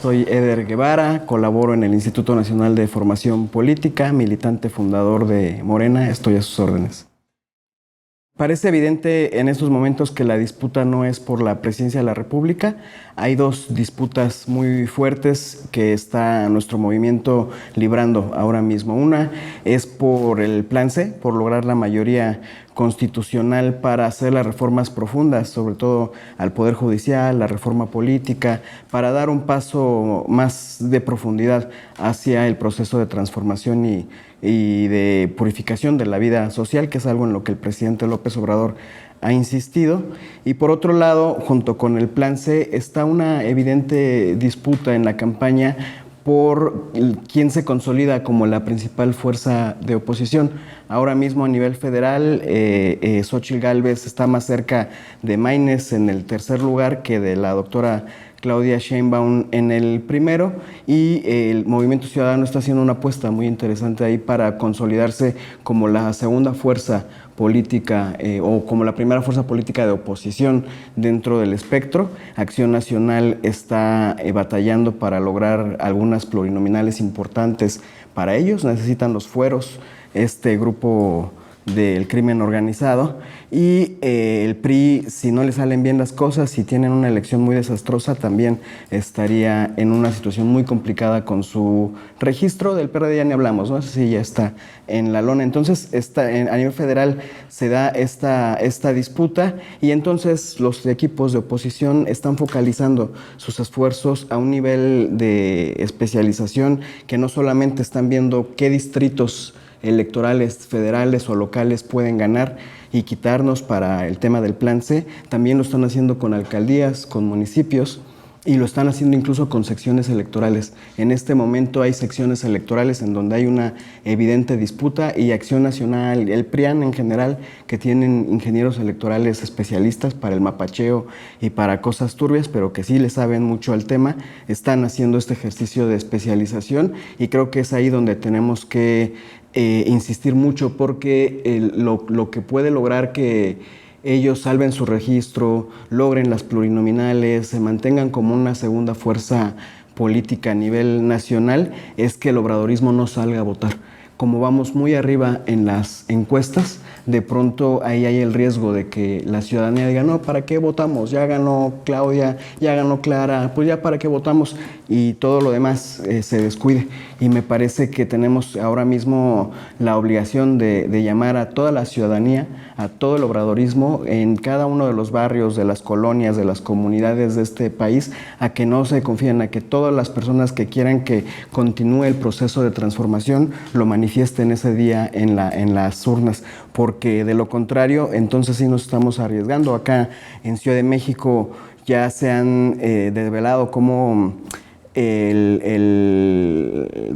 soy Eder Guevara, colaboro en el Instituto Nacional de Formación Política, militante fundador de Morena, estoy a sus órdenes. Parece evidente en estos momentos que la disputa no es por la presidencia de la República. Hay dos disputas muy fuertes que está nuestro movimiento librando ahora mismo. Una es por el Plan C, por lograr la mayoría constitucional para hacer las reformas profundas, sobre todo al Poder Judicial, la reforma política, para dar un paso más de profundidad hacia el proceso de transformación y de purificación de la vida social, que es algo en lo que el presidente López Obrador ha insistido. Y por otro lado, junto con el Plan C, está una evidente disputa en la campaña por quién se consolida como la principal fuerza de oposición. Ahora mismo a nivel federal, Xóchitl Gálvez está más cerca de Maínez en el tercer lugar que de la doctora Claudia Sheinbaum en el primero, y el Movimiento Ciudadano está haciendo una apuesta muy interesante ahí para consolidarse como la segunda fuerza política o como la primera fuerza política de oposición dentro del espectro. Acción Nacional está batallando para lograr algunas plurinominales importantes para ellos, necesitan los fueros, este grupo del crimen organizado, y el PRI, si no le salen bien las cosas, si tienen una elección muy desastrosa, también estaría en una situación muy complicada con su registro. Del PRD ya ni hablamos, ¿no? Sí, ya está en la lona. Entonces, a nivel federal se da esta disputa, y entonces los equipos de oposición están focalizando sus esfuerzos a un nivel de especialización que no solamente están viendo qué distritos electorales federales o locales pueden ganar y quitarnos para el tema del Plan C, también lo están haciendo con alcaldías, con municipios, y lo están haciendo incluso con secciones electorales. En este momento hay secciones electorales en donde hay una evidente disputa, y Acción Nacional, el PRIAN en general, que tienen ingenieros electorales especialistas para el mapacheo y para cosas turbias, pero que sí le saben mucho al tema, están haciendo este ejercicio de especialización, y creo que es ahí donde tenemos que insistir mucho, porque lo que puede lograr que ellos salven su registro, logren las plurinominales, se mantengan como una segunda fuerza política a nivel nacional, es que el obradorismo no salga a votar. Como vamos muy arriba en las encuestas, de pronto ahí hay el riesgo de que la ciudadanía diga, no, ¿para qué votamos? Ya ganó Claudia, ya ganó Clara, pues ya para qué votamos, y todo lo demás se descuide. Y me parece que tenemos ahora mismo la obligación de llamar a toda la ciudadanía, a todo el obradorismo en cada uno de los barrios, de las colonias, de las comunidades de este país, a que no se confíen, a que todas las personas que quieran que continúe el proceso de transformación lo manifiesten ese día en las urnas, porque de lo contrario, entonces sí nos estamos arriesgando. Acá en Ciudad de México ya se han desvelado cómo el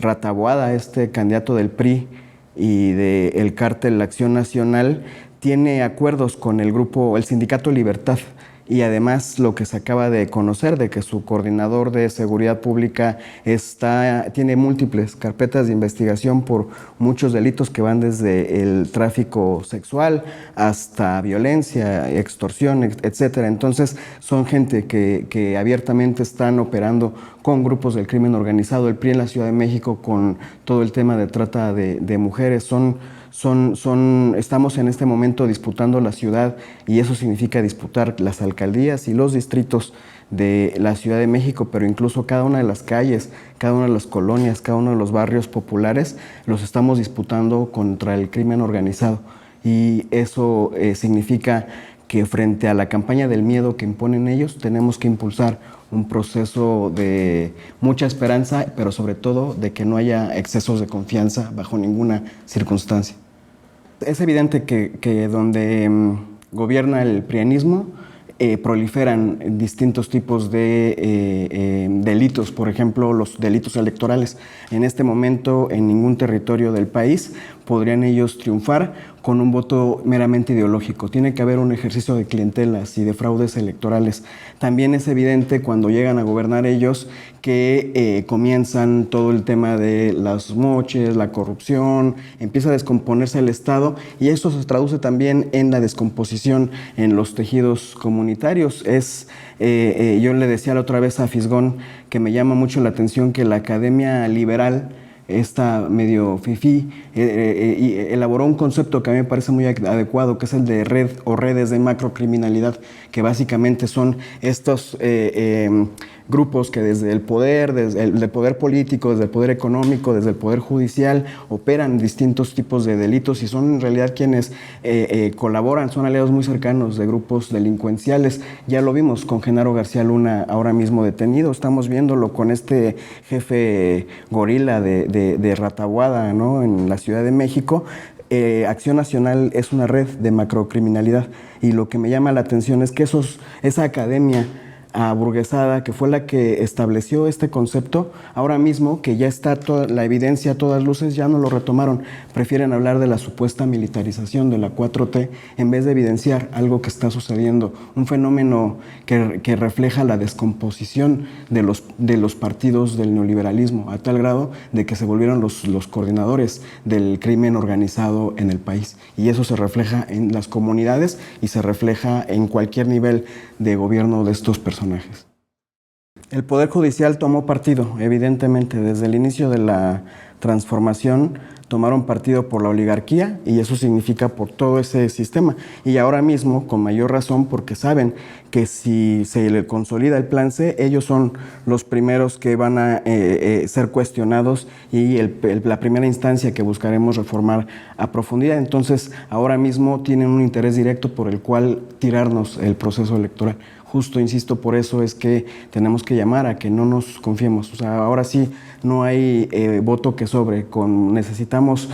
Rataboada, este candidato del PRI y del cártel Acción Nacional, tiene acuerdos con el grupo, el Sindicato Libertad, y además lo que se acaba de conocer de que su coordinador de seguridad pública tiene múltiples carpetas de investigación por muchos delitos que van desde el tráfico sexual hasta violencia, extorsión, etcétera. Entonces son gente que abiertamente están operando con grupos del crimen organizado. El PRI en la Ciudad de México con todo el tema de trata de mujeres, estamos en este momento disputando la ciudad, y eso significa disputar las alcaldías y los distritos de la Ciudad de México, pero incluso cada una de las calles, cada una de las colonias, cada uno de los barrios populares, los estamos disputando contra el crimen organizado. Y eso significa que frente a la campaña del miedo que imponen ellos, tenemos que impulsar un proceso de mucha esperanza, pero sobre todo de que no haya excesos de confianza bajo ninguna circunstancia. Es evidente que donde gobierna el prianismo, proliferan distintos tipos de delitos, por ejemplo, los delitos electorales. En este momento, en ningún territorio del país podrían ellos triunfar con un voto meramente ideológico. Tiene que haber un ejercicio de clientelas y de fraudes electorales. También es evidente cuando llegan a gobernar ellos que comienzan todo el tema de las moches, la corrupción, empieza a descomponerse el Estado y eso se traduce también en la descomposición en los tejidos comunitarios. Yo le decía la otra vez a Fisgón que me llama mucho la atención que la academia liberal, esta medio fifí, elaboró un concepto que a mí me parece muy adecuado, que es el de red o redes de macrocriminalidad, que básicamente son estos grupos que desde el poder, desde el poder político, desde el poder económico, desde el poder judicial, operan distintos tipos de delitos y son en realidad quienes colaboran, son aliados muy cercanos de grupos delincuenciales. Ya lo vimos con Genaro García Luna, ahora mismo detenido, estamos viéndolo con este jefe gorila de Rataguada, ¿no?, en la Ciudad de México. Acción Nacional es una red de macrocriminalidad y lo que me llama la atención es que esa academia aburguesada que fue la que estableció este concepto, ahora mismo que ya está toda la evidencia a todas luces, ya no lo retomaron. Prefieren hablar de la supuesta militarización de la 4T en vez de evidenciar algo que está sucediendo, un fenómeno que refleja la descomposición de los partidos del neoliberalismo, a tal grado de que se volvieron los coordinadores del crimen organizado en el país. Y eso se refleja en las comunidades y se refleja en cualquier nivel de gobierno de estos personajes. El Poder Judicial tomó partido, evidentemente, desde el inicio de la transformación tomaron partido por la oligarquía y eso significa por todo ese sistema. Y ahora mismo, con mayor razón, porque saben que si se le consolida el plan C, ellos son los primeros que van a ser cuestionados y la primera instancia que buscaremos reformar a profundidad. Entonces, ahora mismo tienen un interés directo por el cual tirarnos el proceso electoral. Justo, insisto, por eso es que tenemos que llamar a que no nos confiemos. O sea, ahora sí no hay voto que sobre. Necesitamos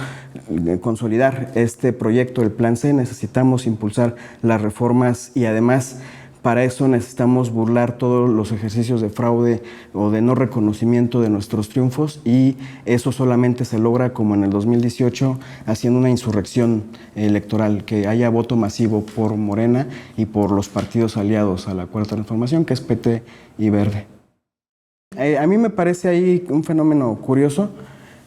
consolidar este proyecto, el Plan C, necesitamos impulsar las reformas y además para eso necesitamos burlar todos los ejercicios de fraude o de no reconocimiento de nuestros triunfos y eso solamente se logra como en el 2018 haciendo una insurrección electoral, que haya voto masivo por Morena y por los partidos aliados a la Cuarta Transformación, que es PT y Verde. A mí me parece ahí un fenómeno curioso.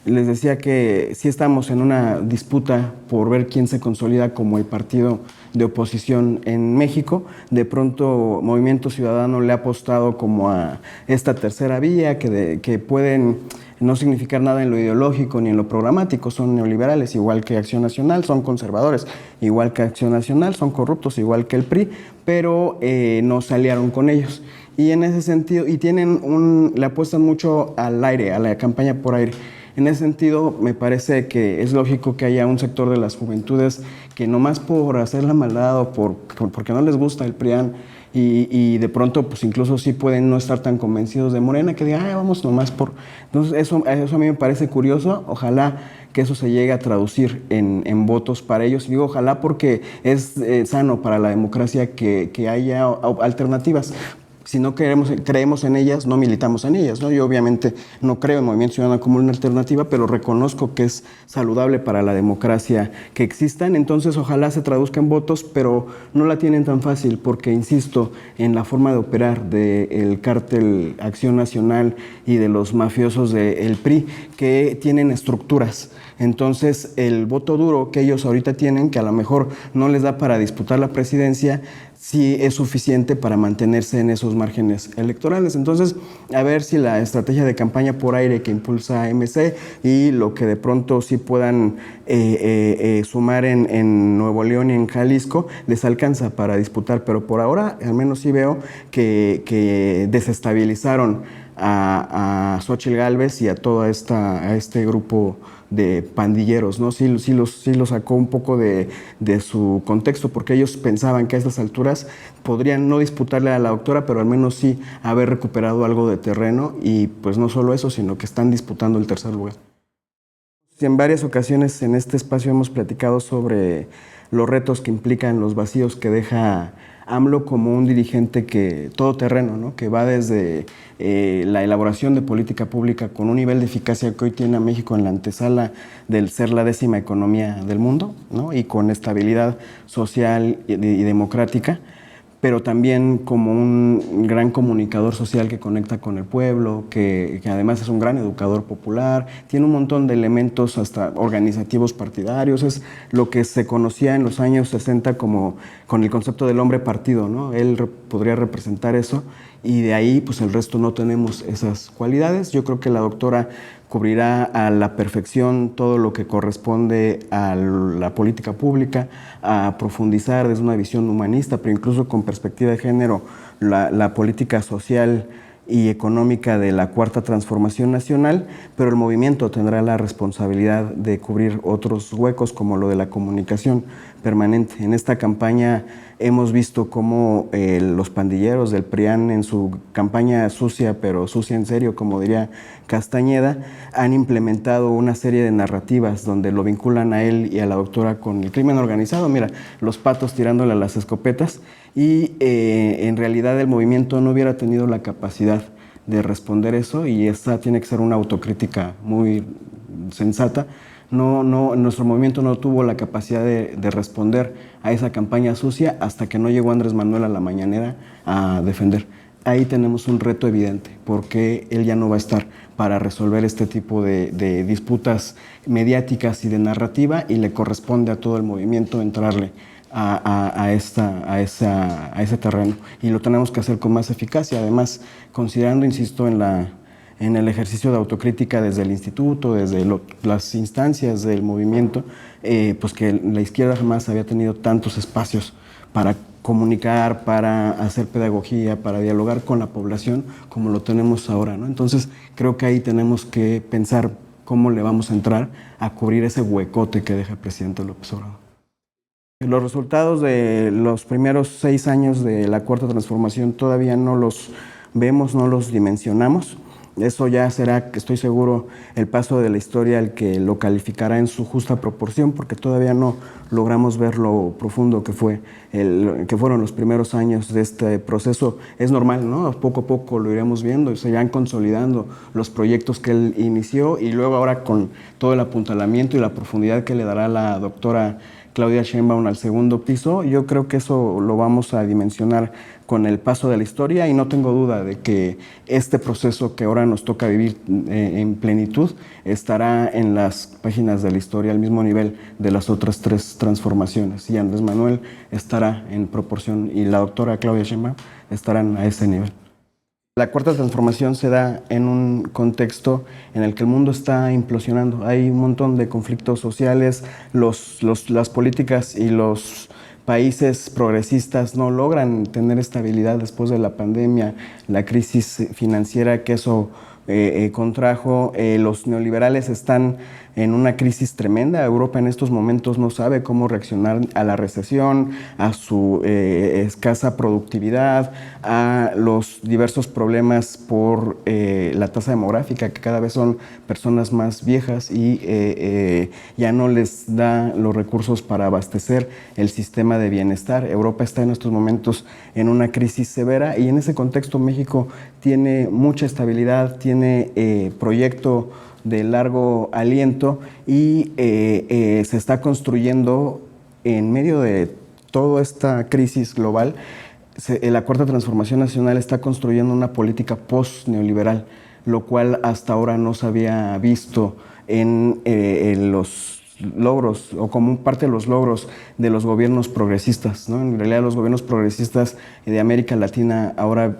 Les decía que sí estamos en una disputa por ver quién se consolida como el partido de oposición en México. De pronto Movimiento Ciudadano le ha apostado como a esta tercera vía que pueden no significar nada en lo ideológico ni en lo programático, son neoliberales igual que Acción Nacional, son conservadores igual que Acción Nacional, son corruptos igual que el PRI, pero no se aliaron con ellos. Y en ese sentido, y le apuestan mucho al aire, a la campaña por aire. En ese sentido, me parece que es lógico que haya un sector de las juventudes que nomás por hacer la maldad o porque no les gusta el PRIAN y de pronto pues incluso sí pueden no estar tan convencidos de Morena, que digan, vamos nomás por... Entonces eso a mí me parece curioso, ojalá que eso se llegue a traducir en votos para ellos. Y digo ojalá porque es sano para la democracia que haya alternativas. Si no creemos en ellas, no militamos en ellas, ¿no? Yo obviamente no creo en Movimiento Ciudadano como una alternativa, pero reconozco que es saludable para la democracia que existan. Entonces, ojalá se traduzca en votos, pero no la tienen tan fácil porque, insisto, en la forma de operar del cártel Acción Nacional y de los mafiosos del PRI, que tienen estructuras. Entonces, el voto duro que ellos ahorita tienen, que a lo mejor no les da para disputar la presidencia, sí es suficiente para mantenerse en esos márgenes electorales. Entonces, a ver si la estrategia de campaña por aire que impulsa MC y lo que de pronto sí puedan sumar en Nuevo León y en Jalisco les alcanza para disputar. Pero por ahora, al menos sí veo que desestabilizaron a Xóchitl Gálvez y a todo este grupo de pandilleros, ¿no? Sí lo sacó un poco de su contexto, porque ellos pensaban que a estas alturas podrían no disputarle a la doctora, pero al menos sí haber recuperado algo de terreno, y pues no solo eso, sino que están disputando el tercer lugar. En varias ocasiones en este espacio hemos platicado sobre los retos que implican, los vacíos que deja AMLO como un dirigente todoterreno, ¿no? Que va desde la elaboración de política pública con un nivel de eficacia que hoy tiene a México en la antesala del ser la 10ª economía del mundo, ¿no? Y con estabilidad social y democrática, pero también como un gran comunicador social que conecta con el pueblo, que además es un gran educador popular, tiene un montón de elementos hasta organizativos partidarios, es lo que se conocía en los años 60 como con el concepto del hombre partido, ¿no? Él podría representar eso, y de ahí pues el resto no tenemos esas cualidades. Yo creo que la doctora cubrirá a la perfección todo lo que corresponde a la política pública, a profundizar desde una visión humanista, pero incluso con perspectiva de género, la política social y económica de la Cuarta Transformación Nacional, pero el movimiento tendrá la responsabilidad de cubrir otros huecos como lo de la comunicación permanente. En esta campaña hemos visto cómo los pandilleros del PRIAN, en su campaña sucia, pero sucia en serio, como diría Castañeda, han implementado una serie de narrativas donde lo vinculan a él y a la doctora con el crimen organizado. Mira, los patos tirándole a las escopetas, y en realidad el movimiento no hubiera tenido la capacidad de responder eso, y esta tiene que ser una autocrítica muy sensata. Nuestro movimiento no tuvo la capacidad de responder a esa campaña sucia hasta que no llegó Andrés Manuel a la mañanera a defender. Ahí tenemos un reto evidente, porque él ya no va a estar para resolver este tipo de disputas mediáticas y de narrativa, y le corresponde a todo el movimiento entrarle a ese terreno, y lo tenemos que hacer con más eficacia, además considerando, insisto, en el ejercicio de autocrítica desde el instituto, desde las instancias del movimiento, pues que la izquierda jamás había tenido tantos espacios para comunicar, para hacer pedagogía, para dialogar con la población como lo tenemos ahora, ¿no? Entonces creo que ahí tenemos que pensar cómo le vamos a entrar a cubrir ese huecote que deja el presidente López Obrador. Los resultados de los primeros 6 años de la Cuarta Transformación todavía no los vemos, no los dimensionamos. Eso ya será, estoy seguro, el paso de la historia el que lo calificará en su justa proporción, porque todavía no logramos ver lo profundo que fueron los primeros años de este proceso. Es normal, ¿no? Poco a poco lo iremos viendo y se irán consolidando los proyectos que él inició, y luego ahora con todo el apuntalamiento y la profundidad que le dará la doctora Claudia Sheinbaum al segundo piso, yo creo que eso lo vamos a dimensionar con el paso de la historia, y no tengo duda de que este proceso que ahora nos toca vivir en plenitud estará en las páginas de la historia al mismo nivel de las otras 3 transformaciones, y Andrés Manuel estará en proporción y la doctora Claudia Sheinbaum estarán a ese nivel. La Cuarta Transformación se da en un contexto en el que el mundo está implosionando. Hay un montón de conflictos sociales, las políticas y los países progresistas no logran tener estabilidad después de la pandemia, la crisis financiera que eso contrajo. Los neoliberales están en una crisis tremenda. Europa en estos momentos no sabe cómo reaccionar a la recesión, a su escasa productividad, a los diversos problemas por la tasa demográfica, que cada vez son personas más viejas y ya no les da los recursos para abastecer el sistema de bienestar. Europa está en estos momentos en una crisis severa, y en ese contexto México tiene mucha estabilidad, tiene proyecto de largo aliento, y se está construyendo en medio de toda esta crisis global. La Cuarta Transformación Nacional está construyendo una política post-neoliberal, lo cual hasta ahora no se había visto en los logros, o como parte de los logros de los gobiernos progresistas, ¿no? En realidad los gobiernos progresistas de América Latina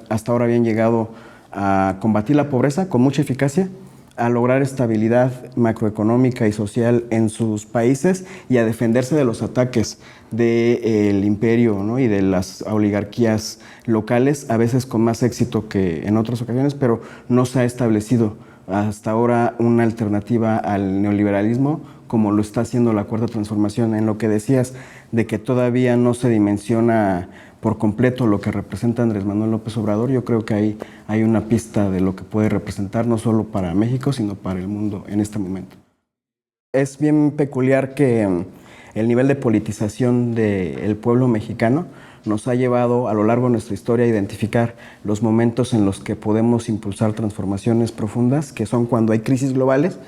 hasta ahora habían llegado a combatir la pobreza con mucha eficacia, a lograr estabilidad macroeconómica y social en sus países, y a defenderse de los ataques del imperio, ¿no? Y de las oligarquías locales, a veces con más éxito que en otras ocasiones, pero no se ha establecido hasta ahora una alternativa al neoliberalismo como lo está haciendo la Cuarta Transformación. En lo que decías de que todavía no se dimensiona por completo lo que representa Andrés Manuel López Obrador, yo creo que ahí hay una pista de lo que puede representar no solo para México, sino para el mundo en este momento. Es bien peculiar que el nivel de politización del pueblo mexicano nos ha llevado a lo largo de nuestra historia a identificar los momentos en los que podemos impulsar transformaciones profundas, que son cuando hay crisis globales,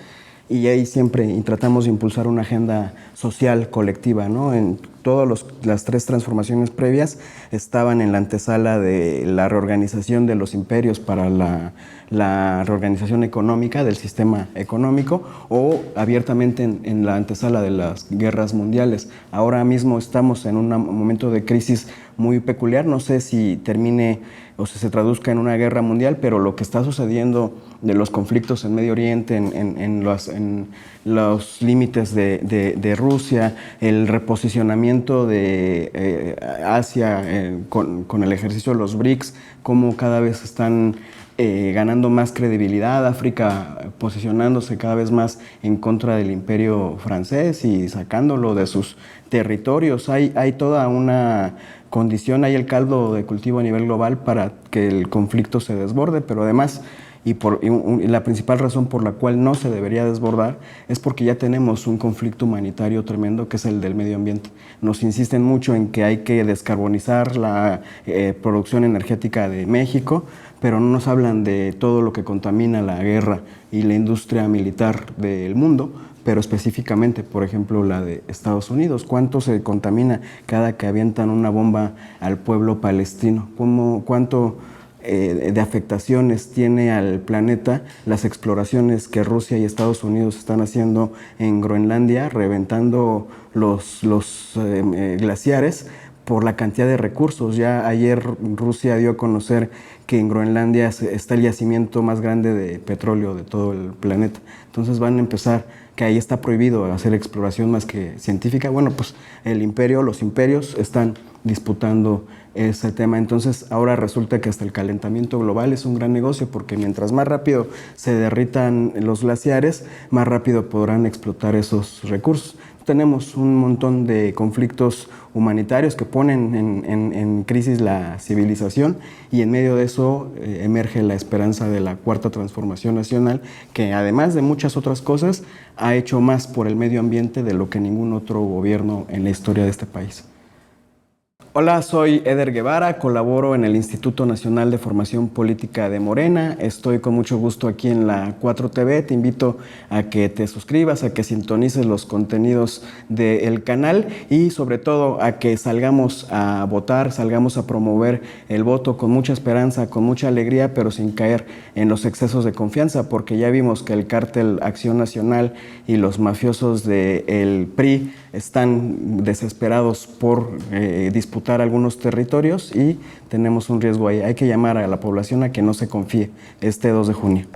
y ahí siempre tratamos de impulsar una agenda social colectiva, ¿no? En todas las tres transformaciones previas estaban en la antesala de la reorganización de los imperios para la reorganización económica del sistema económico, o abiertamente en la antesala de las guerras mundiales. Ahora mismo estamos en un momento de crisis muy peculiar, no sé si termine o si se traduzca en una guerra mundial, pero lo que está sucediendo de los conflictos en Medio Oriente, en los límites de Rusia, el reposicionamiento de Asia con el ejercicio de los BRICS, cómo cada vez están ganando más credibilidad, África posicionándose cada vez más en contra del imperio francés y sacándolo de sus territorios. Hay toda una condición, hay el caldo de cultivo a nivel global para que el conflicto se desborde, pero además, y la principal razón por la cual no se debería desbordar es porque ya tenemos un conflicto humanitario tremendo, que es el del medio ambiente. Nos insisten mucho en que hay que descarbonizar la producción energética de México, pero no nos hablan de todo lo que contamina la guerra y la industria militar del mundo, pero específicamente, por ejemplo, la de Estados Unidos. ¿Cuánto se contamina cada que avientan una bomba al pueblo palestino? ¿Cuánto de afectaciones tiene al planeta las exploraciones que Rusia y Estados Unidos están haciendo en Groenlandia, reventando los glaciares por la cantidad de recursos? Ya ayer Rusia dio a conocer que en Groenlandia está el yacimiento más grande de petróleo de todo el planeta. Entonces van a empezar, que ahí está prohibido hacer exploración más que científica. Bueno, pues los imperios están disputando ese tema. Entonces ahora resulta que hasta el calentamiento global es un gran negocio, porque mientras más rápido se derritan los glaciares, más rápido podrán explotar esos recursos. Tenemos un montón de conflictos humanitarios que ponen en crisis la civilización, y en medio de eso emerge la esperanza de la Cuarta Transformación Nacional, que además de muchas otras cosas ha hecho más por el medio ambiente de lo que ningún otro gobierno en la historia de este país. Hola, soy Eder Guevara, colaboro en el Instituto Nacional de Formación Política de Morena. Estoy con mucho gusto aquí en la 4TV. Te invito a que te suscribas, a que sintonices los contenidos del canal y sobre todo a que salgamos a votar, salgamos a promover el voto con mucha esperanza, con mucha alegría, pero sin caer en los excesos de confianza, porque ya vimos que el cártel Acción Nacional y los mafiosos del PRI están desesperados por disputar algunos territorios, y tenemos un riesgo ahí. Hay que llamar a la población a que no se confíe este 2 de junio.